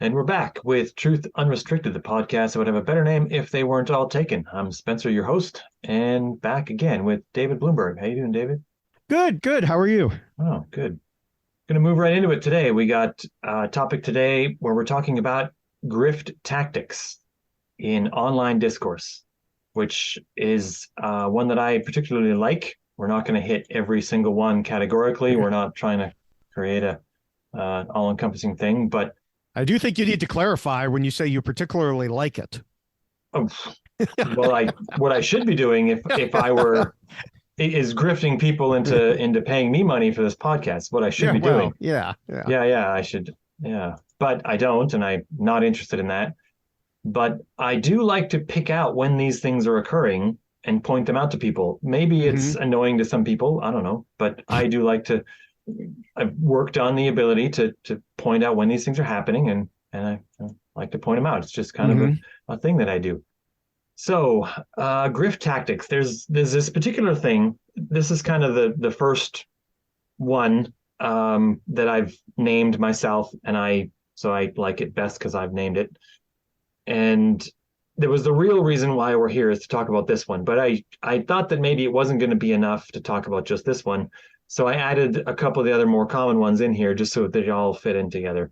And we're back with Truth Unrestricted, the podcast that would have a better name if they weren't all taken. I'm Spencer, your host, and back again with David Bloomberg. How you doing, David? Good, good. How are you? Oh, good. Going to move right into it today. We got a topic today where we're talking about grift tactics in online discourse, which is one that I particularly like. We're not going to hit every single one categorically. We're not trying to create a all-encompassing thing, but I do think you need to clarify when you say you particularly like it. oh, well, what I should be doing if I were is grifting people into paying me money for this podcast. What I should Yeah, be well, doing. yeah. Yeah, I should. Yeah, but I don't, and I'm not interested in that. But I do like to pick out when these things are occurring and point them out to people. Maybe it's hmm annoying to some people, I don't know, but I do like to. I've worked on the ability to point out when these things are happening, and I like to point them out. It's just kind of hmm a thing that I do. So, grift tactics. There's this particular thing. This is kind of the first one that I've named myself, and I like it best because I've named it. And there was the real reason why we're here is to talk about this one, but I thought that maybe it wasn't going to be enough to talk about just this one, so I added a couple of the other more common ones in here just so that they all fit in together.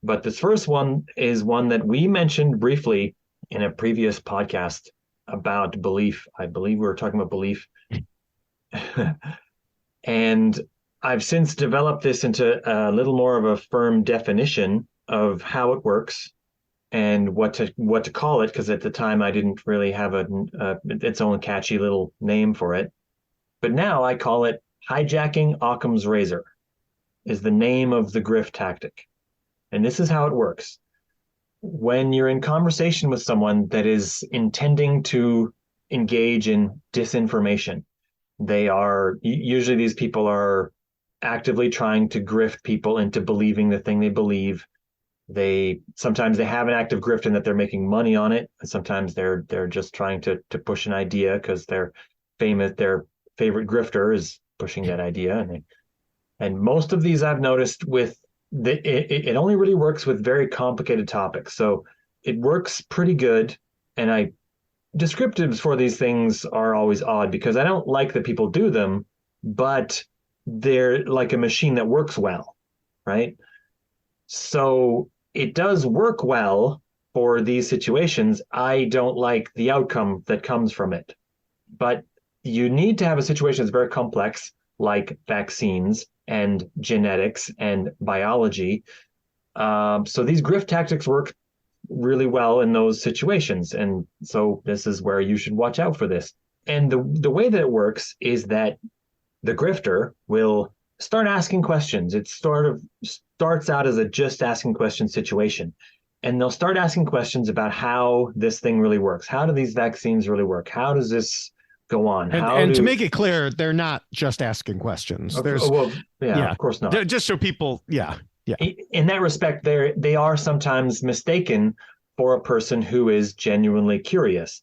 But this first one is one that we mentioned briefly in a previous podcast about belief. I believe we were talking about belief. And I've since developed this into a little more of a firm definition of how it works and what to call it, because at the time I didn't really have its own catchy little name for it. But now I call it hijacking Occam's razor is the name of the grift tactic. And this is how it works. When you're in conversation with someone that is intending to engage in disinformation, they are usually these people are actively trying to grift people into believing the thing they believe. They sometimes they have an active grift in that they're making money on it, and sometimes they're just trying to push an idea because their favorite grifter is pushing that idea, and most of these I've noticed it only really works with very complicated topics. So it works pretty good. And descriptives for these things are always odd because I don't like that people do them, but they're like a machine that works well, right? So it does work well for these situations. I don't like the outcome that comes from it. But you need to have a situation that's very complex, like vaccines and genetics and biology. So these grift tactics work really well in those situations. And so this is where you should watch out for this. And the way that it works is that the grifter will start asking questions. It sort of starts out as a just asking questions situation. And they'll start asking questions about how this thing really works. How do these vaccines really work? How does this go on? How And to do make it clear, they're not just asking questions. There's well, yeah, yeah, of course not. just so people, yeah. In that respect, they are sometimes mistaken for a person who is genuinely curious,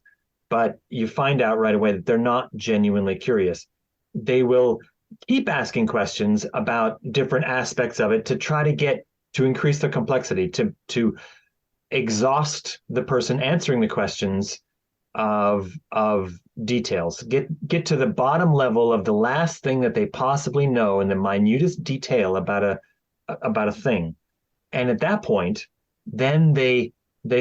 but you find out right away that they're not genuinely curious. They will keep asking questions about different aspects of it to try to increase the complexity, to exhaust the person answering the questions of details, get to the bottom level of the last thing that they possibly know in the minutest detail about a thing. And at that point, then they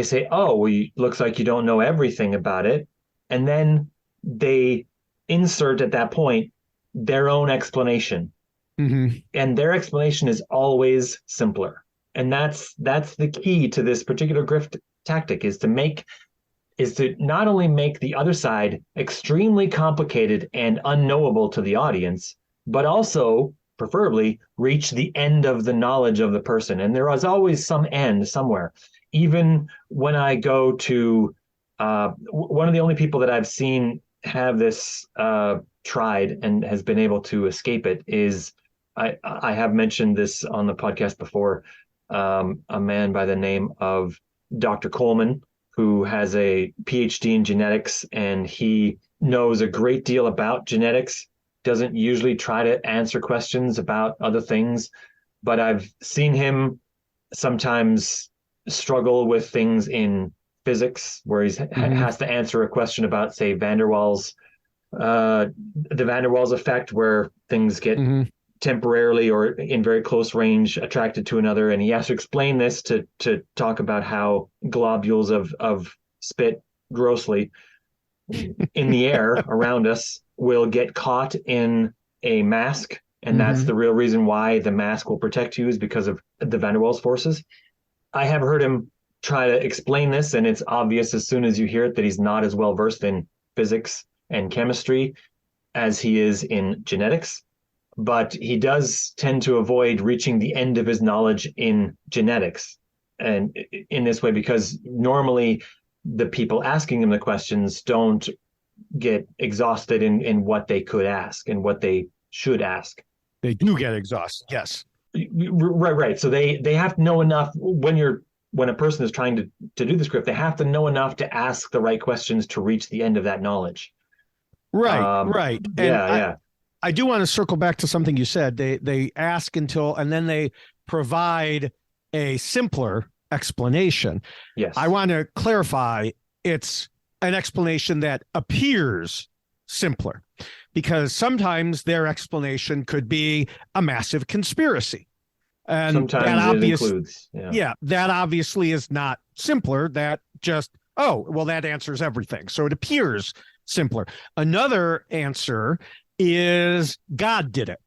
say, oh, well, looks like you don't know everything about it. And then they insert at that point their own explanation. hmm And their explanation is always simpler. And that's the key to this particular grift tactic is to not only make the other side extremely complicated and unknowable to the audience, but also preferably reach the end of the knowledge of the person. And there is always some end somewhere. Even when I go to one of the only people that I've seen have this tried and has been able to escape it is I have mentioned this on the podcast before. A man by the name of Dr. Coleman, who has a PhD in genetics, and he knows a great deal about genetics, doesn't usually try to answer questions about other things, but I've seen him sometimes struggle with things in physics, where he Mhm. has to answer a question about, say, uh, the Van der Waals effect, where things get Mhm. temporarily or in very close range attracted to another, and he has to explain this to talk about how globules of spit grossly in the air around us will get caught in a mask, and that's Mhm. the real reason why the mask will protect you, is because of the Van der Waals forces. I have heard him try to explain this, and it's obvious as soon as you hear it that he's not as well versed in physics and chemistry as he is in genetics. But he does tend to avoid reaching the end of his knowledge in genetics, and in this way, because normally the people asking him the questions don't get exhausted in what they could ask and what they should ask. They do get exhausted. Yes. Right. So they have to know enough when a person is trying to do the script, they have to know enough to ask the right questions to reach the end of that knowledge. Right. Um, Right. And yeah, yeah, I do want to circle back to something you said. They ask until, and then they provide a simpler explanation. I yes. want to clarify, it's an explanation that appears simpler, because sometimes their explanation could be a massive conspiracy. And that Sometimes it obvious, includes, yeah, yeah, that obviously is not simpler. That just, oh, well, that answers everything. So it appears simpler. Another answer is God did it.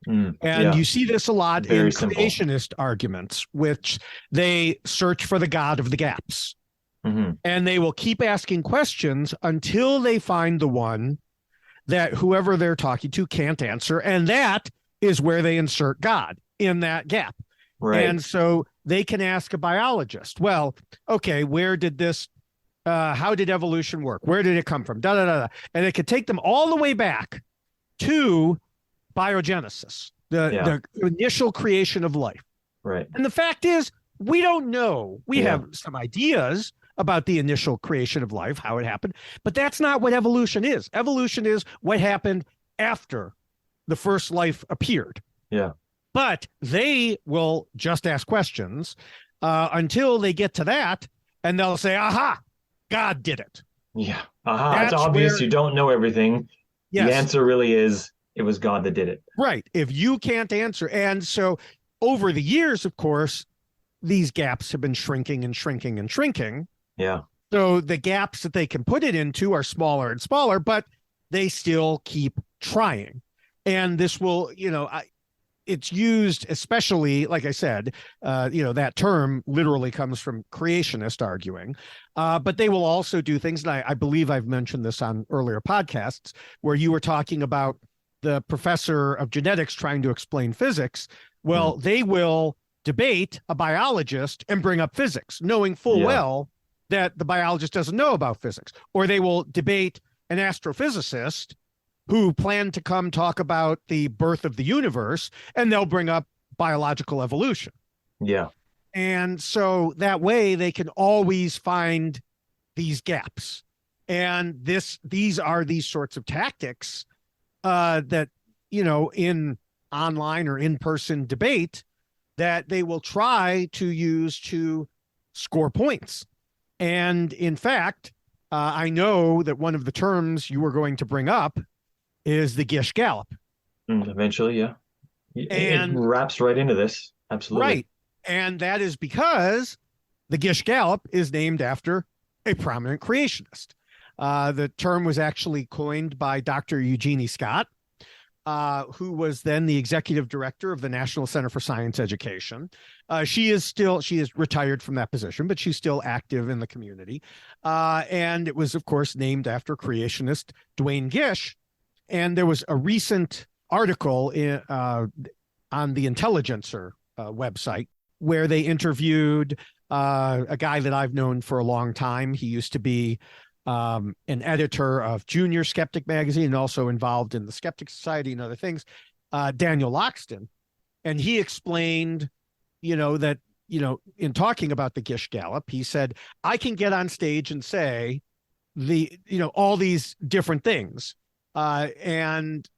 And yeah, you see this a lot very in simple. creationist arguments, which they search for the God of the gaps. Hmm. And they will keep asking questions until they find the one that whoever they're talking to can't answer. And that is where they insert God in that gap. Right. And so they can ask a biologist, well, okay, where did this, how did evolution work? Where did it come from? Da, da, da, da. And it could take them all the way back to biogenesis, Yeah. the initial creation of life. Right. And the fact is, we don't know. We Yeah. have some ideas about the initial creation of life, how it happened, but that's not what evolution is. Evolution is what happened after the first life appeared. Yeah. But they will just ask questions until they get to that, and they'll say, aha, God did it. Yeah. Aha. It's That's obvious where, you don't know everything. The yes, answer really is it was God that did it. right. If you can't answer. And so over the years, of course, these gaps have been shrinking and shrinking and shrinking. Yeah. So the gaps that they can put it into are smaller and smaller, but they still keep trying. And this will, it's used especially, like I said, that term literally comes from creationist arguing. But they will also do things, and I believe I've mentioned this on earlier podcasts, where you were talking about the professor of genetics trying to explain physics. Well, they will debate a biologist and bring up physics, knowing full Yeah. well that the biologist doesn't know about physics. Or they will debate an astrophysicist who plan to come talk about the birth of the universe, and they'll bring up biological evolution. Yeah. And so that way they can always find these gaps. And these are these sorts of tactics that, in online or in-person debate, that they will try to use to score points. And in fact, I know that one of the terms you were going to bring up is the Gishgallop. Eventually, yeah. It And wraps right into this. Absolutely. right. And that is because the Gishgallop is named after a prominent creationist. The term was actually coined by Dr. Eugenie Scott, who was then the executive director of the National Center for Science Education. She is retired from that position, but she's still active in the community. And it was, of course, named after creationist Duane Gish. And there was a recent article on the Intelligencer website where they interviewed a guy that I've known for a long time. He used to be an editor of Junior Skeptic magazine and also involved in the Skeptic Society and other things, Daniel Loxton. And he explained, that, in talking about the Gishgallop, he said, I can get on stage and say all these different things. And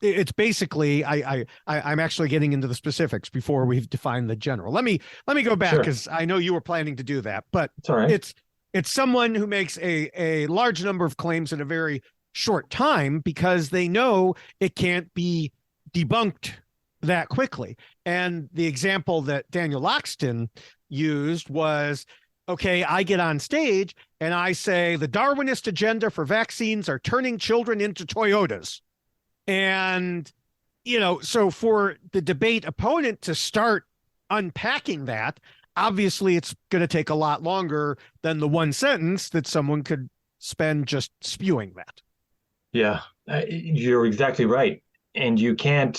it's basically I'm actually getting into the specifics before we've defined the general. Let me go back because I know you were planning to do that, but it's all right. It's someone who makes a large number of claims in a very short time because they know it can't be debunked that quickly. And the example that Daniel Loxton used was, okay, I get on stage and I say the Darwinist agenda for vaccines are turning children into Toyotas. And, so for the debate opponent to start unpacking that, obviously it's going to take a lot longer than the one sentence that someone could spend just spewing that. Yeah, you're exactly right. And you can't,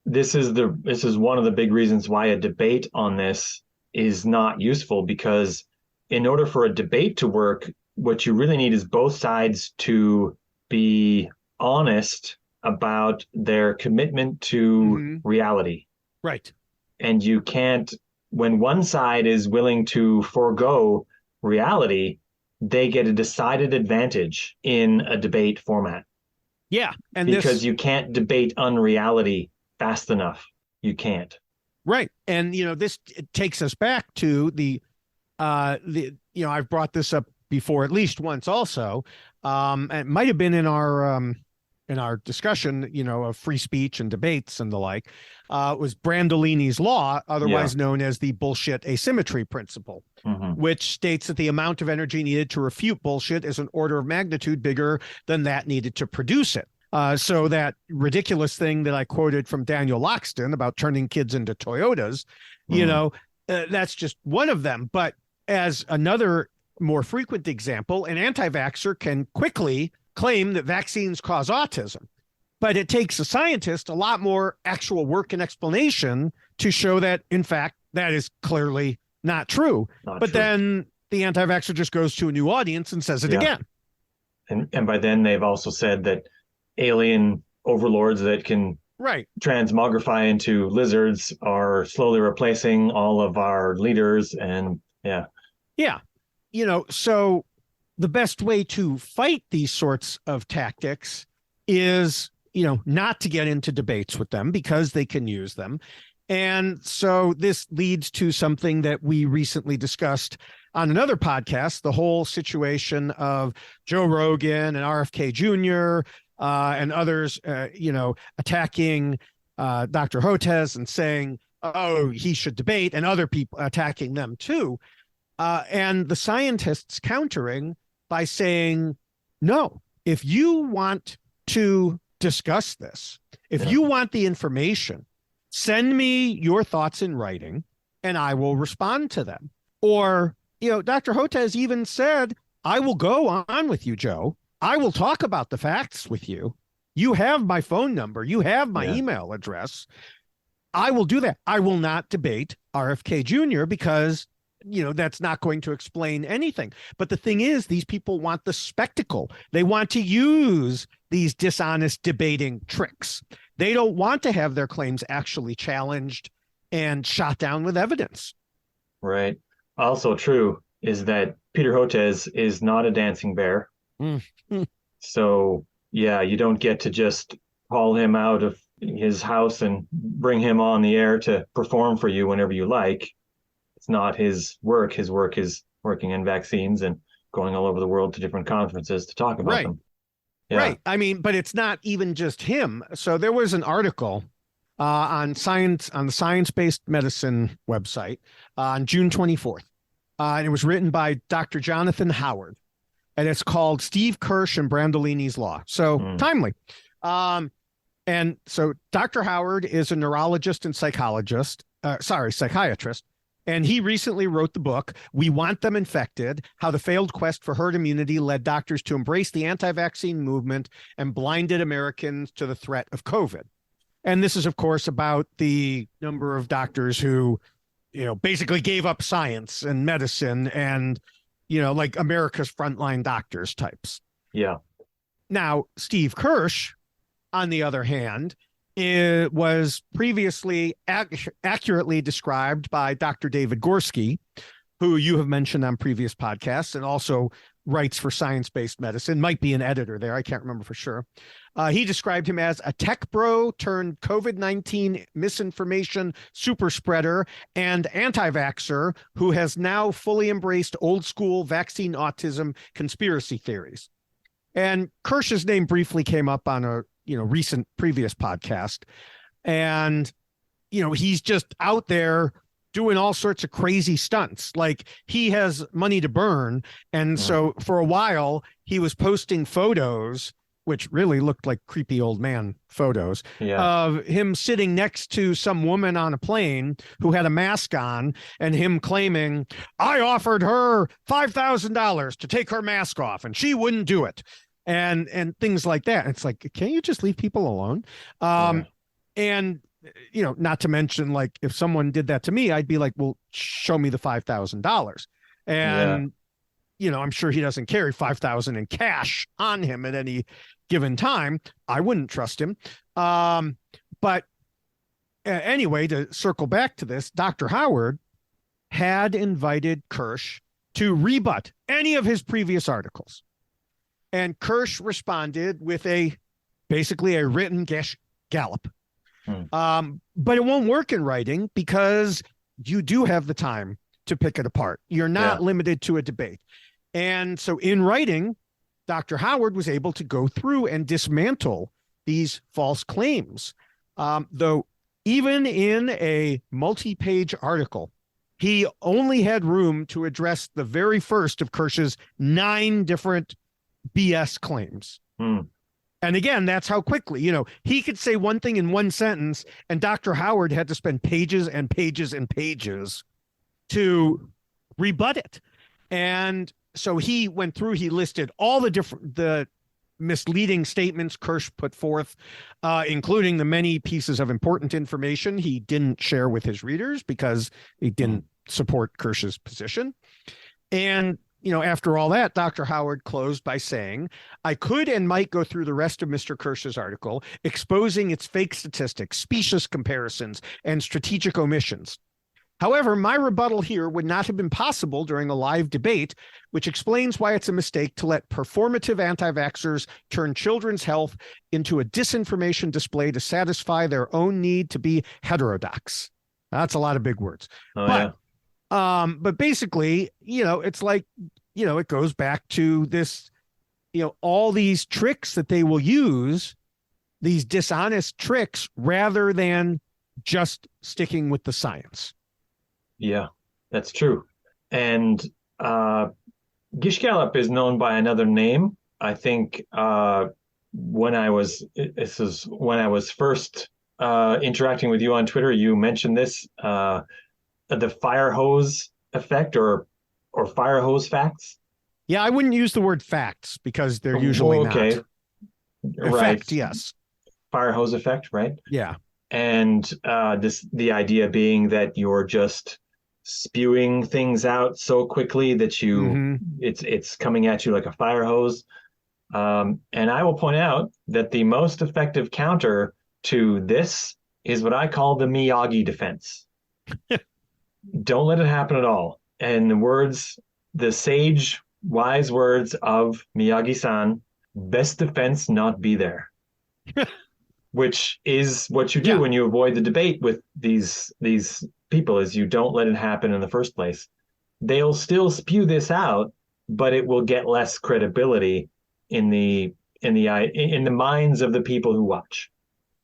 this is one of the big reasons why a debate on this is not useful, because in order for a debate to work, what you really need is both sides to be honest about their commitment to reality. Right. And you can't, when one side is willing to forego reality, they get a decided advantage in a debate format. Yeah. And because you can't debate unreality fast enough. You can't. Right. And, this takes us back to I've brought this up before at least once also. And it might have been in our discussion, of free speech and debates and the like, was Brandolini's law, otherwise known as the bullshit asymmetry principle, which states that the amount of energy needed to refute bullshit is an order of magnitude bigger than that needed to produce it. So that ridiculous thing that I quoted from Daniel Loxton about turning kids into Toyotas, that's just one of them. But as another more frequent example, an anti-vaxxer can quickly claim that vaccines cause autism, but it takes a scientist a lot more actual work and explanation to show that, in fact, that is clearly not true. Then the anti-vaxxer just goes to a new audience and says it again. And by then they've also said that alien overlords that can transmogrify into lizards are slowly replacing all of our leaders. And so the best way to fight these sorts of tactics is, not to get into debates with them because they can use them. And so this leads to something that we recently discussed on another podcast, the whole situation of Joe Rogan and RFK Jr. And others, attacking Dr. Hotez and saying, oh, he should debate, and other people attacking them too. And the scientists countering by saying, no, if you want to discuss this, if you want the information, send me your thoughts in writing and I will respond to them. Or, Dr. Hotez even said, I will go on with you, Joe. I will talk about the facts with you. You have my phone number. You have my email address. I will do that. I will not debate RFK Jr. because, that's not going to explain anything. But the thing is, these people want the spectacle. They want to use these dishonest debating tricks. They don't want to have their claims actually challenged and shot down with evidence. Right. Also true is that Peter Hotez is not a dancing bear. So, you don't get to just call him out of his house and bring him on the air to perform for you whenever you like. It's not his work. His work is working in vaccines and going all over the world to different conferences to talk about them. Yeah. Right. I mean, but it's not even just him. So there was an article on the Science-Based Medicine website on June 24th. And it was written by Dr. Jonathan Howard. And it's called Steve Kirsch and Brandolini's Law. So timely. And so Dr. Howard is a neurologist and psychiatrist. And he recently wrote the book, We Want Them Infected, How the Failed Quest for Herd Immunity Led Doctors to Embrace the Anti-Vaccine Movement and Blinded Americans to the Threat of COVID. And this is, of course, about the number of doctors who, basically gave up science and medicine and, like America's frontline doctors types. Yeah. Now, Steve Kirsch, on the other hand, it was previously accurately described by Dr. David Gorski, who you have mentioned on previous podcasts, and also writes for science-based medicine, might be an editor there. I can't remember for sure. He described him as a tech bro turned COVID-19 misinformation super spreader and anti-vaxxer who has now fully embraced old school vaccine autism conspiracy theories. And Kirsch's name briefly came up on a recent previous podcast. And, he's just out there doing all sorts of crazy stunts. Like, he has money to burn. And so for a while, he was posting photos, which really looked like creepy old man photos, of him sitting next to some woman on a plane who had a mask on, and him claiming, I offered her $5,000 to take her mask off and she wouldn't do it. And things like that. It's like, can't you just leave people alone? And, not to mention, like, if someone did that to me, I'd be like, well, show me the $5,000. And, I'm sure he doesn't carry $5,000 in cash on him at any given time. I wouldn't trust him. But anyway, to circle back to this, Dr. Howard had invited Kirsch to rebut any of his previous articles. And Kirsch responded with basically a written Gishgallop. But it won't work in writing because you do have the time to pick it apart. You're not limited to a debate. And so in writing, Dr. Howard was able to go through and dismantle these false claims. Though even in a multi-page article, he only had room to address the very first of Kirsch's 9 different BS claims. And again, that's how quickly, he could say one thing in one sentence, and Dr. Howard had to spend pages and pages and pages to rebut it. And so he went through, he listed all the misleading statements Kirsch put forth, including the many pieces of important information he didn't share with his readers because he didn't support Kirsch's position. And after all that, Dr. Howard closed by saying, I could and might go through the rest of Mr. Kirsch's article, exposing its fake statistics, specious comparisons, and strategic omissions. However, my rebuttal here would not have been possible during a live debate, which explains why it's a mistake to let performative anti-vaxxers turn children's health into a disinformation display to satisfy their own need to be heterodox. That's a lot of big words. But basically, it's like, it goes back to this, all these tricks that they will use, these dishonest tricks, rather than just sticking with the science. Yeah, that's true. And Gishgallop is known by another name. I think when I was first interacting with you on Twitter, you mentioned this. The Firehose effect or Firehose facts. Yeah, I wouldn't use the word facts because they're usually not. Right. Effect, yes. Firehose effect, right? Yeah. And the idea being that you're just spewing things out so quickly that it's coming at you like a fire hose. And I will point out that the most effective counter to this is what I call the Miyagi Defense. Don't let it happen at all. And the sage, wise words of Miyagi-san, best defense not be there. Which is what you do when you avoid the debate with these people, is you don't let it happen in the first place. They'll still spew this out, but it will get less credibility in the minds of the people who watch.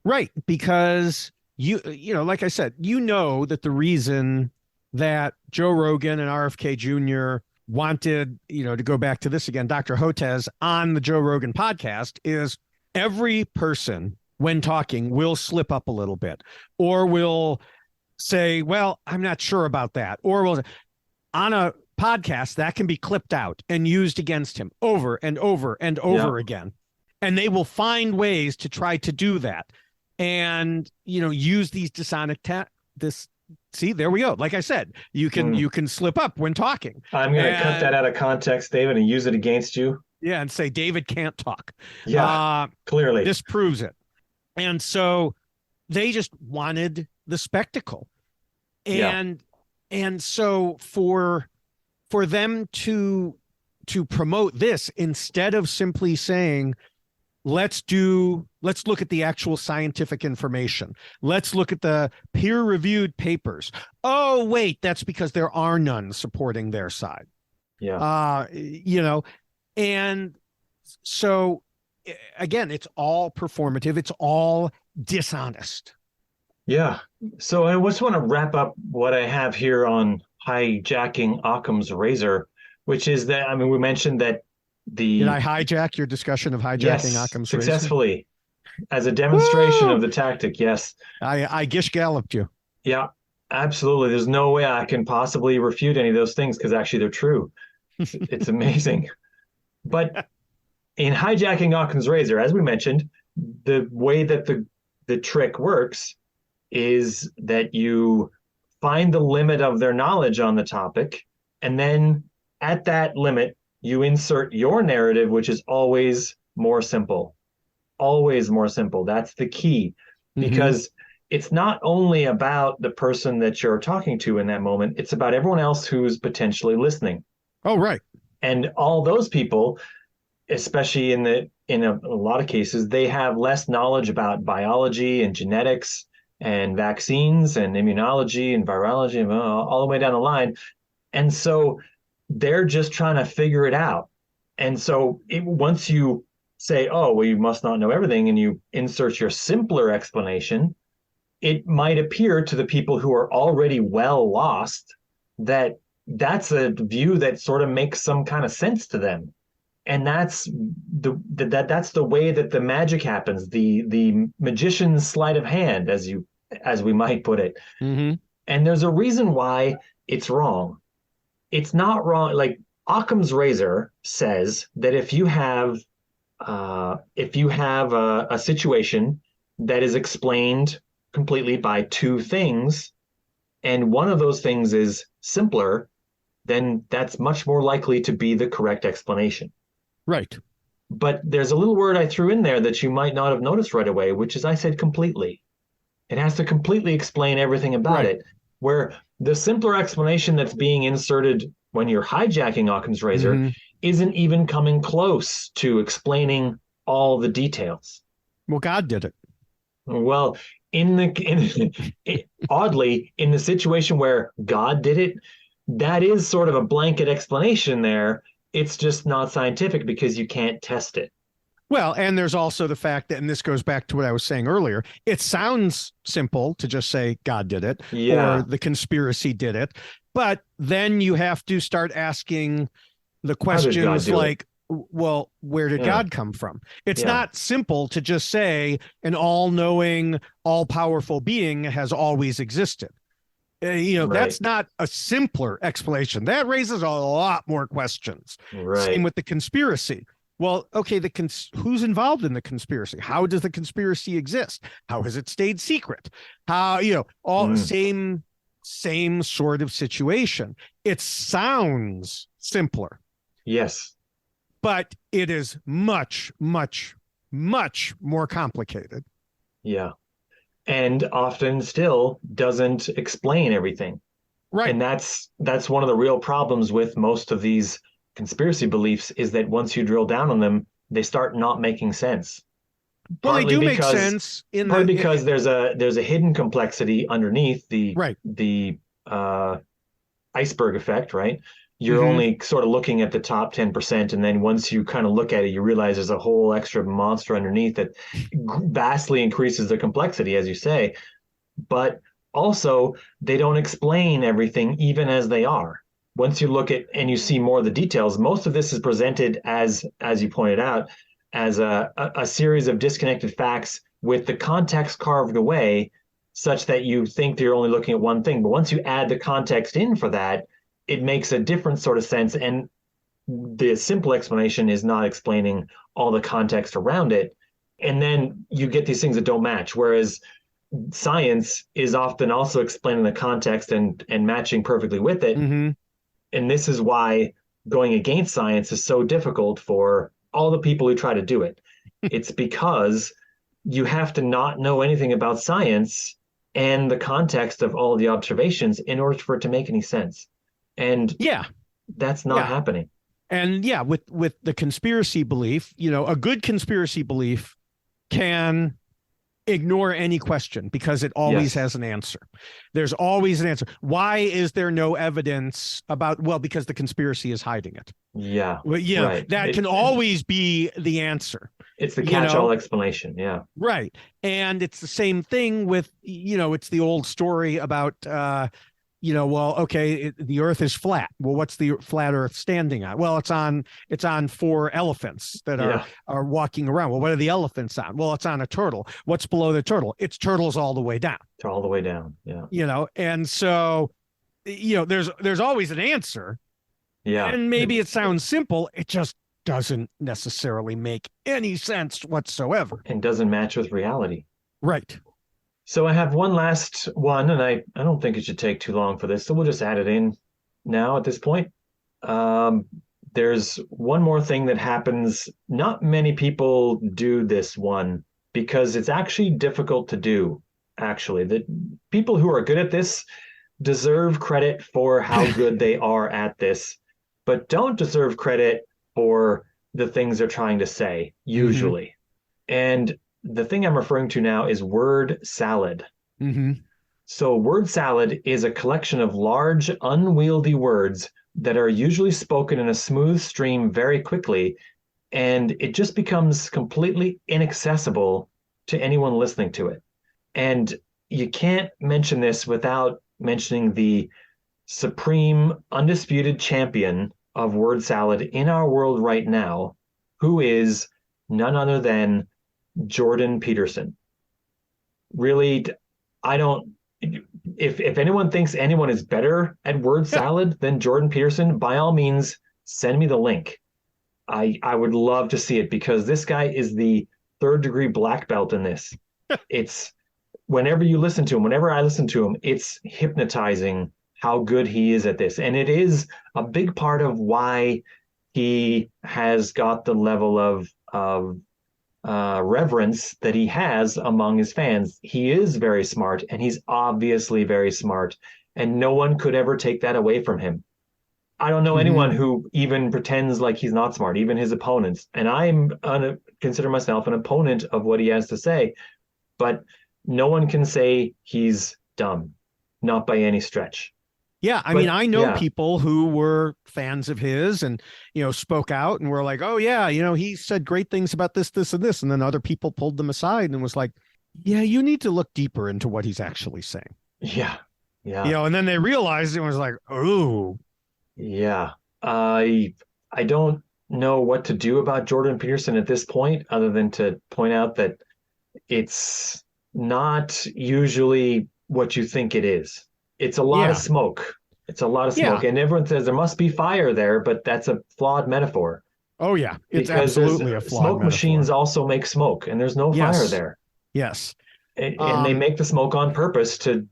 Right, because you like I said, that the reason that Joe Rogan and RFK Jr. wanted, to go back to this again, Dr. Hotez on the Joe Rogan podcast, is every person when talking will slip up a little bit, or will say, well, I'm not sure about that. Or will, on a podcast, that can be clipped out and used against him over and over and over again. And they will find ways to try to do that. And, use these dishonest see, there we go. Like I said, you can slip up when talking. I'm going to cut that out of context, David, and use it against you. Yeah, and say David can't talk. Yeah, clearly. This proves it. And so they just wanted the spectacle. And so for them to to promote this instead of simply saying, let's look at the actual scientific information. Let's look at the peer-reviewed papers. Oh, wait, that's because there are none supporting their side. Yeah. And so again, it's all performative. It's all dishonest. Yeah. So I just want to wrap up what I have here on hijacking Occam's razor, which is that, I mean, we mentioned that Did I hijack your discussion of hijacking Occam's razor? Successfully, as a demonstration Woo! of the tactic. Yes. I Gishgalloped you. Yeah, absolutely. There's no way I can possibly refute any of those things because actually they're true. It's amazing. But in hijacking Occam's razor, as we mentioned, the way that the trick works is that you find the limit of their knowledge on the topic, and then at that limit, you insert your narrative, which is always more simple. Always more simple. That's the key, because it's not only about the person that you're talking to in that moment, it's about everyone else who's potentially listening. Oh, right. And all those people, especially in a lot of cases, they have less knowledge about biology and genetics and vaccines and immunology and virology and all the way down the line. And so they're just trying to figure it out. And so once you say, oh, well, you must not know everything, and you insert your simpler explanation, it might appear to the people who are already well lost that that's a view that sort of makes some kind of sense to them. And that's the way that the magic happens, the magician's sleight of hand, as we might put it. And there's a reason why it's wrong. It's not wrong. Like Occam's razor says that if you have a situation that is explained completely by two things, and one of those things is simpler, then that's much more likely to be the correct explanation. Right. But there's a little word I threw in there that you might not have noticed right away, which is I said completely. It has to completely explain everything about it, where the simpler explanation that's being inserted when you're hijacking Occam's razor isn't even coming close to explaining all the details. Well, God did it. Well, oddly, in the situation where God did it, that is sort of a blanket explanation there. It's just not scientific because you can't test it. Well, and there's also the fact that, and this goes back to what I was saying earlier, it sounds simple to just say God did it or the conspiracy did it. But then you have to start asking the questions like, well, where did God come from? It's not simple to just say an all-knowing, all-powerful being has always existed. That's not a simpler explanation. That raises a lot more questions. Same with the conspiracy. Well, okay, who's involved in the conspiracy? How does the conspiracy exist? How has it stayed secret? How, all the same sort of situation. It sounds simpler. Yes. But it is much, much, much more complicated. Yeah. And often still doesn't explain everything. Right. And that's one of the real problems with most of these conspiracy beliefs, is that once you drill down on them, they start not making sense. Well, they do make sense because there's a hidden complexity underneath the iceberg effect, right? You're only sort of looking at the top 10%, and then once you kind of look at it, you realize there's a whole extra monster underneath that vastly increases the complexity, as you say. But also, they don't explain everything even as they are. Once you look at and you see more of the details, most of this is presented as you pointed out, as a series of disconnected facts with the context carved away such that you think you're only looking at one thing. But once you add the context in for that, it makes a different sort of sense. And the simple explanation is not explaining all the context around it. And then you get these things that don't match. Whereas science is often also explaining the context and matching perfectly with it. And this is why going against science is so difficult for all the people who try to do it. It's because you have to not know anything about science and the context of all the observations in order for it to make any sense. And that's not happening. And yeah, with the conspiracy belief, a good conspiracy belief can ignore any question because it always Yes. has an answer. There's always an answer. Why is there no evidence about, well, because the conspiracy is hiding it. Yeah. Well, Right. that can always be the answer. It's the you know catch-all explanation. Yeah. right. And it's the same thing with, it's the old story about well, okay, the earth is flat. Well, what's the flat earth standing on? Well, it's on four elephants that Yeah. are walking around. Well, what are the elephants on? Well, it's on a turtle. What's below the turtle? It's turtles all the way down. All the way down. Yeah. And so there's always an answer. Yeah. And maybe it sounds simple, it just doesn't necessarily make any sense whatsoever. And doesn't match with reality. Right. So I have one last one, and I don't think it should take too long for this, so we'll just add it in now at this point. There's one more thing that happens. Not many people do this one because it's actually difficult to do, actually. The people who are good at this deserve credit for how good they are at this, but don't deserve credit for the things they're trying to say, usually. And the thing I'm referring to now is word salad. So word salad is a collection of large, unwieldy words that are usually spoken in a smooth stream very quickly, and it just becomes completely inaccessible to anyone listening to it. And you can't mention this without mentioning the supreme, undisputed champion of word salad in our world right now, who is none other than Jordan Peterson. Really, I don't. If anyone thinks anyone is better at word salad than Jordan Peterson, by all means, send me the link. I would love to see it because this guy is the third-degree black belt in this. It's whenever you listen to him, whenever I listen to him, it's hypnotizing how good he is at this, and it is a big part of why he has got the level of reverence that he has among his fans. He is very smart, and he's obviously very smart, and no one could ever take that away from him. I don't know anyone who even pretends like he's not smart, even his opponents. And consider myself an opponent of what he has to say, but no one can say he's dumb, not by any stretch. Yeah, I mean, I know people who were fans of his and, spoke out and were like, oh, yeah, he said great things about this, this, and this. And then other people pulled them aside and was like, yeah, you need to look deeper into what he's actually saying. Yeah. Yeah. And then they realized it was like, oh. Yeah. I don't know what to do about Jordan Peterson at this point, other than to point out that it's not usually what you think it is. It's a lot of smoke. It's a lot of smoke. And everyone says there must be fire there, but that's a flawed metaphor. Oh, yeah. It's absolutely a flawed smoke metaphor. Machines also make smoke, and there's no fire there. Yes. And they make the smoke on purpose to,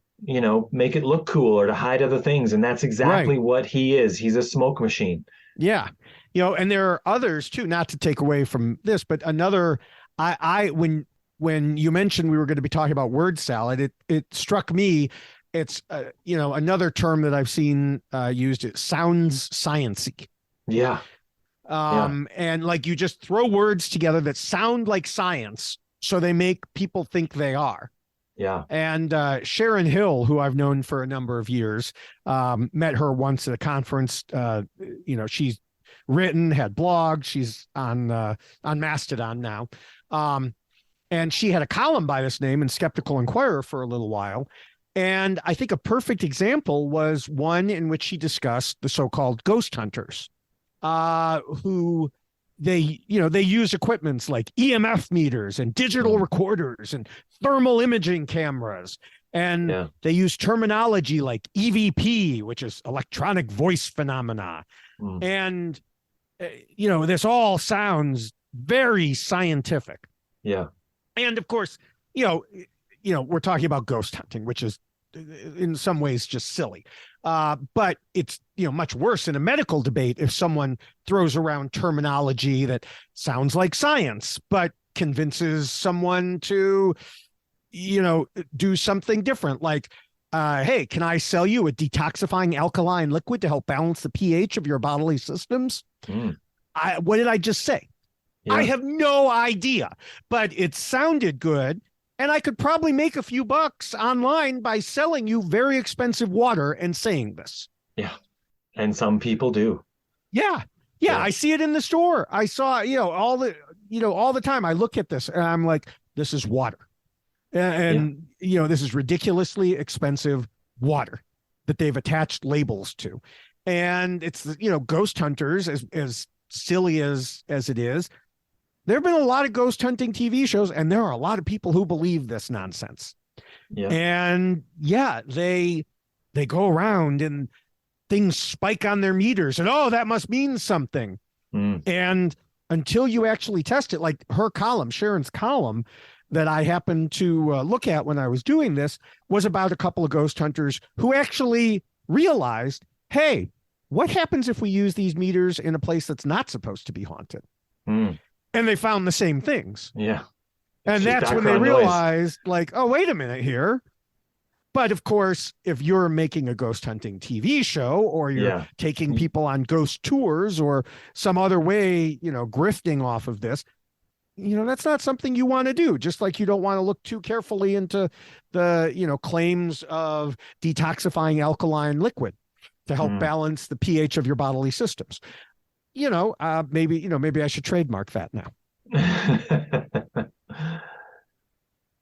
make it look cool or to hide other things. And that's exactly what he is. He's a smoke machine. Yeah. And there are others too, not to take away from this, but another, when you mentioned we were going to be talking about word salad, it struck me. It's, another term that I've seen used. It sounds sciencey. Yeah. And like you just throw words together that sound like science, so they make people think they are. Yeah. And Sharon Hill, who I've known for a number of years, met her once at a conference. She's written, had blogged. She's on Mastodon now. And she had a column by this name in Skeptical Inquirer for a little while. And I think a perfect example was one in which she discussed the so-called ghost hunters, who they use equipments like EMF meters and digital recorders and thermal imaging cameras. And they use terminology like EVP, which is electronic voice phenomena. And, this all sounds very scientific. Yeah. And of course, we're talking about ghost hunting, which is in some ways just silly. But it's, much worse in a medical debate if someone throws around terminology that sounds like science, but convinces someone to, do something different. Like Hey, can I sell you a detoxifying alkaline liquid to help balance the pH of your bodily systems? Mm, What did I just say? I yeah. have no idea, but it sounded good. And I could probably make a few bucks online by selling you very expensive water and saying this. Yeah. And some people do. Yeah. Yeah. Yeah. I see it in the store. I saw, all the time I look at this and I'm like, this is water. Yeah. And, this is ridiculously expensive water that they've attached labels to. And it's, ghost hunters, as silly as it is. There have been a lot of ghost hunting TV shows, and there are a lot of people who believe this nonsense. Yeah. And yeah, they go around and things spike on their meters, and that must mean something. Mm, And until you actually test it, like Sharon's column that I happened to look at when I was doing this was about a couple of ghost hunters who actually realized, hey, what happens if we use these meters in a place that's not supposed to be haunted? mm, And they found the same things. yeah. And It's just that's when they background noise. realized, like, oh, wait a minute here. But of course, if you're making a ghost hunting TV show or you're Yeah. taking people on ghost tours or some other way, grifting off of this, that's not something you want to do. Just like you don't want to look too carefully into the, claims of detoxifying alkaline liquid to help Mm. balance the pH of your bodily systems. Maybe I should trademark that now.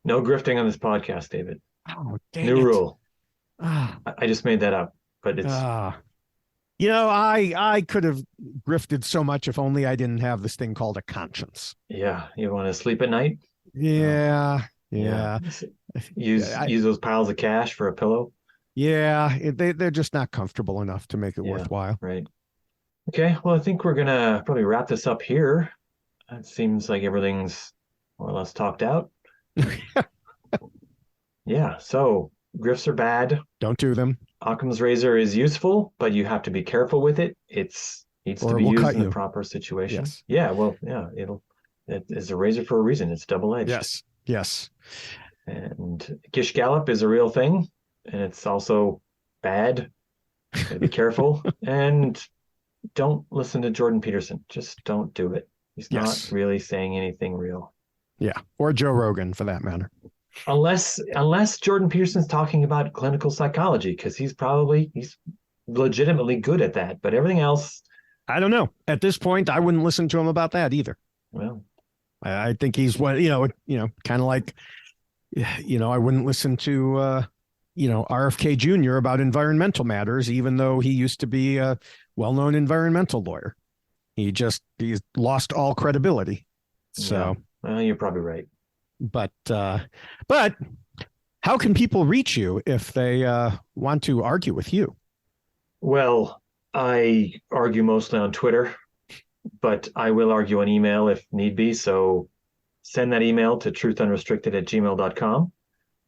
No grifting on this podcast, David. Oh, dang New it. rule. Ah, I just made that up, but it's I could have grifted so much if only I didn't have this thing called a conscience. yeah. You want to sleep at night? Yeah. Use those piles of cash for a pillow. Yeah. They're just not comfortable enough to make it Yeah. worthwhile. Right. Okay. Well, I think we're gonna probably wrap this up here. It seems like everything's more or less talked out. Yeah. So grifts are bad. Don't do them. Occam's razor is useful, but you have to be careful with it. It's needs to Or it be will used cut in the you. proper situation. Yes. Yeah. Well, yeah. It is a razor for a reason. It's double-edged. Yes. And Gishgallop is a real thing, and it's also bad. Gotta be careful. And don't listen to Jordan Peterson. Just don't do it. He's Yes. not really saying anything real. Yeah. Or Joe Rogan for that matter. Unless Jordan Peterson's talking about clinical psychology, because he's legitimately good at that. But everything else, I don't know. At this point, I wouldn't listen to him about that either. well, I think he's kind of like, I wouldn't listen to, RFK Jr. about environmental matters, even though he used to be a well-known environmental lawyer. He's lost all credibility. So, well, you're probably right. but how can people reach you if they want to argue with you? Well, I argue mostly on Twitter, but I will argue on email if need be. So send that email to truthunrestricted@gmail.com,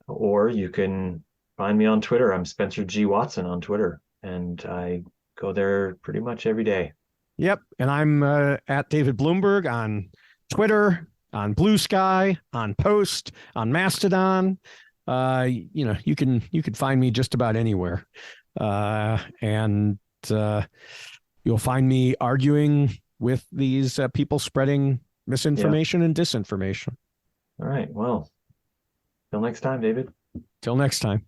or you can find me on Twitter. I'm Spencer G. Watson on Twitter, and I go there pretty much every day. Yep. And I'm at David Bloomberg on Twitter, on Blue Sky, on Post, on Mastodon. You can find me just about anywhere. And you'll find me arguing with these people spreading misinformation and disinformation. All right. Well, till next time, David. Till next time.